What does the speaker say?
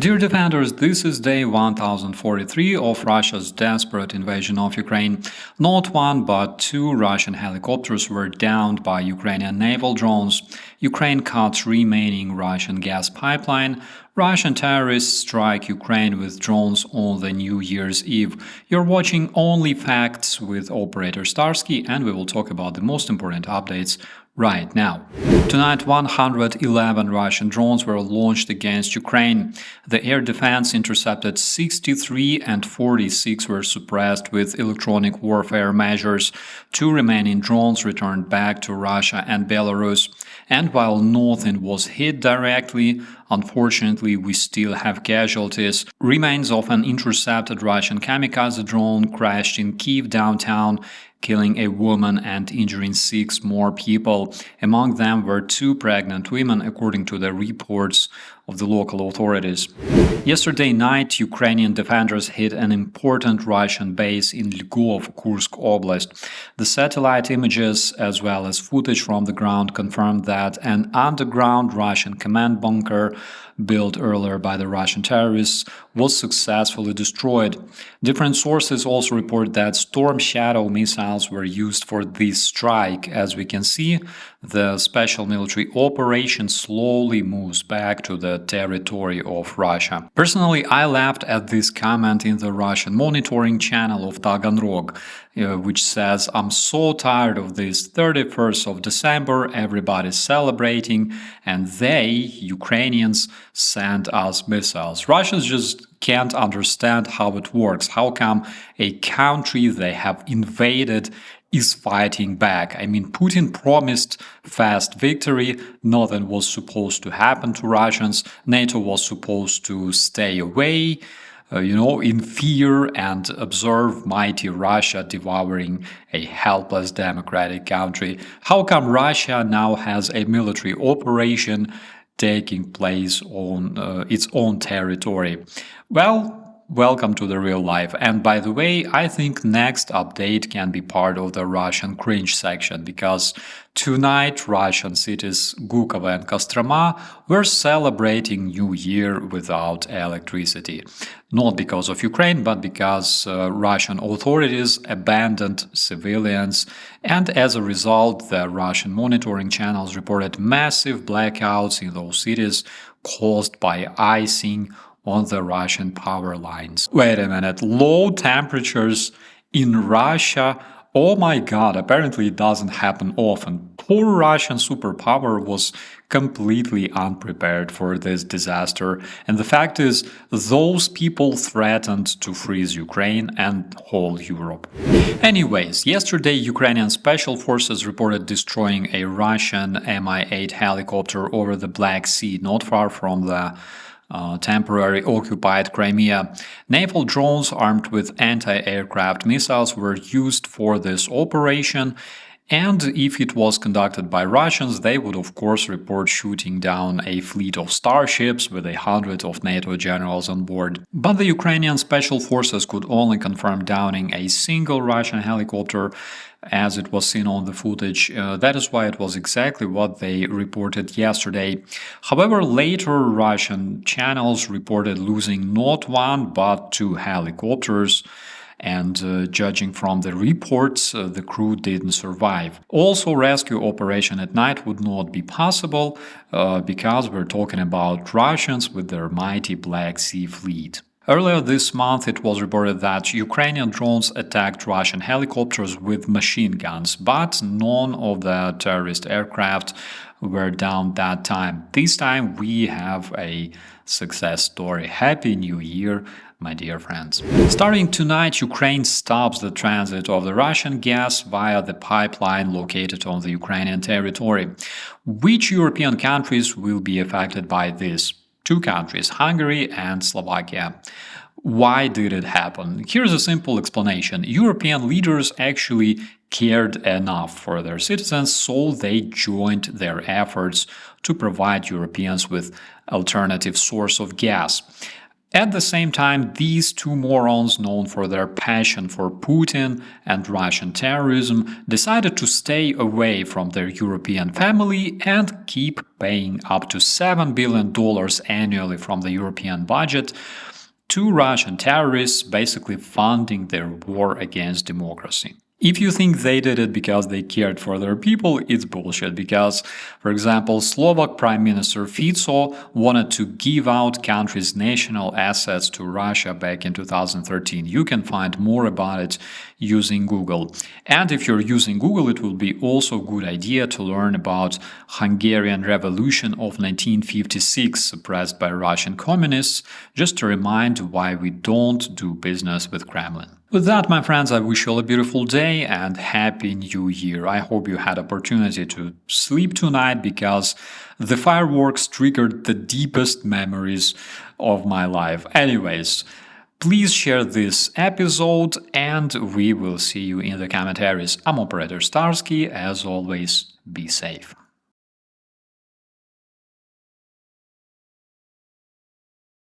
Dear defenders, this is day 1043 of Russia's desperate invasion of Ukraine. Not one but two Russian helicopters were downed by Ukrainian naval drones. Ukraine cuts remaining Russian gas pipeline. Russian terrorists strike Ukraine with drones on the New Year's Eve. You're watching Only Facts with operator Starsky, and we will talk about the most important updates right now. Tonight, 111 Russian drones were launched against Ukraine. The air defense intercepted 63 and 46 were suppressed with electronic warfare measures. Two remaining drones returned back to Russia and Belarus. And while nothing was hit directly, unfortunately, we still have casualties. Remains of an intercepted Russian kamikaze drone crashed in Kyiv downtown, killing a woman and injuring 6 more people. Among them were 2 pregnant women, according to the reports of the local authorities. Yesterday night, Ukrainian defenders hit an important Russian base in Lvov, Kursk Oblast. The satellite images, as well as footage from the ground, confirmed that an underground Russian command bunker built earlier by the Russian terrorists was successfully destroyed. Different sources also report that Storm Shadow missiles were used for this strike. As we can see, the special military operation slowly moves back to the territory of Russia. Personally, I laughed at this comment in the Russian monitoring channel of Taganrog, which says, "I'm so tired of this 31st of December, everybody's celebrating, and they, Ukrainians, send us missiles." Russians just can't understand how it works. How come a country they have invaded is fighting back? I mean, Putin promised fast victory. Nothing was supposed to happen to Russians. NATO was supposed to stay away, in fear and observe mighty Russia devouring a helpless democratic country. How come Russia now has a military operation taking place on its own territory? Well, welcome to the real life. And by the way, I think next update can be part of the Russian cringe section, because tonight Russian cities Gukovo and Kostroma were celebrating New Year without electricity. Not because of Ukraine, but because Russian authorities abandoned civilians, and as a result, the Russian monitoring channels reported massive blackouts in those cities caused by icing on the Russian power lines. Wait a minute, low temperatures in Russia? Oh my god, apparently it doesn't happen often. Poor Russian superpower was completely unprepared for this disaster, and the fact is, those people threatened to freeze Ukraine and whole Europe. Anyways, yesterday Ukrainian special forces reported destroying a Russian Mi-8 helicopter over the Black Sea, not far from the temporary occupied Crimea. Naval drones armed with anti-aircraft missiles were used for this operation, and if it was conducted by Russians, they would of course report shooting down a fleet of starships with 100 of NATO generals on board. But the Ukrainian special forces could only confirm downing a single Russian helicopter, as it was seen on the footage. That is why it was exactly what they reported yesterday. However, later Russian channels reported losing not one but 2 helicopters, and judging from the reports, the crew didn't survive. Also, rescue operation at night would not be possible because we're talking about Russians with their mighty Black Sea fleet. Earlier this month, it was reported that Ukrainian drones attacked Russian helicopters with machine guns, but none of the terrorist aircraft were down that time. This time, we have a success story. Happy New Year, my dear friends. Starting tonight, Ukraine stops the transit of the Russian gas via the pipeline located on the Ukrainian territory. Which European countries will be affected by this? 2 countries, Hungary and Slovakia. Why did it happen? Here's a simple explanation. European leaders actually cared enough for their citizens, so they joined their efforts to provide Europeans with alternative source of gas. At the same time, these two morons, known for their passion for Putin and Russian terrorism, decided to stay away from their European family and keep paying up to $7 billion annually from the European budget to Russian terrorists, basically funding their war against democracy. If you think they did it because they cared for their people, it's bullshit because, for example, Slovak Prime Minister Fico wanted to give out country's national assets to Russia back in 2013. You can find more about it using Google. And if you're using Google, it will be also a good idea to learn about Hungarian Revolution of 1956 suppressed by Russian communists, just to remind why we don't do business with Kremlin. With that, my friends, I wish you all a beautiful day and Happy New Year. I hope you had opportunity to sleep tonight because the fireworks triggered the deepest memories of my life. Anyways, please share this episode and we will see you in the commentaries. I'm Operator Starsky. As always, be safe.